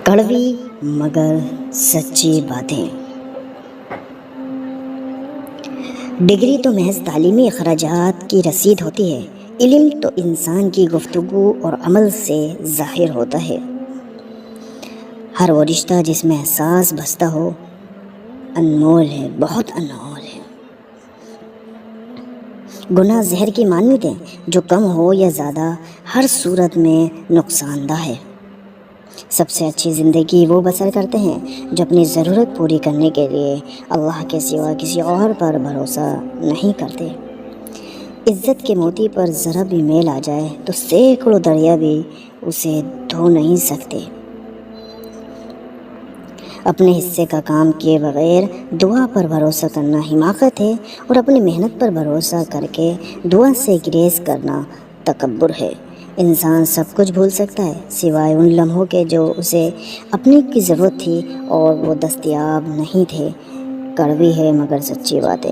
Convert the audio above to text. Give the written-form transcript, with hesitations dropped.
کڑوی مگر سچی باتیں۔ ڈگری تو محض تعلیمی اخراجات کی رسید ہوتی ہے، علم تو انسان کی گفتگو اور عمل سے ظاہر ہوتا ہے۔ ہر وہ رشتہ جس میں احساس بستا ہو انمول ہے، بہت انمول ہے۔ گناہ زہر کی مانند ہے، جو کم ہو یا زیادہ ہر صورت میں نقصان دہ ہے۔ سب سے اچھی زندگی وہ بسر کرتے ہیں جو اپنی ضرورت پوری کرنے کے لیے اللہ کے سوا کسی اور پر بھروسہ نہیں کرتے۔ عزت کے موتی پر ذرا بھی میل آ جائے تو سینکڑوں دریا بھی اسے دھو نہیں سکتے۔ اپنے حصے کا کام کیے بغیر دعا پر بھروسہ کرنا حماقت ہے، اور اپنی محنت پر بھروسہ کر کے دعا سے گریز کرنا تکبر ہے۔ انسان سب کچھ بھول سکتا ہے سوائے ان لمحوں کے جو اسے اپنے کی ضرورت تھی اور وہ دستیاب نہیں تھے۔ کڑوی ہے مگر سچی باتیں۔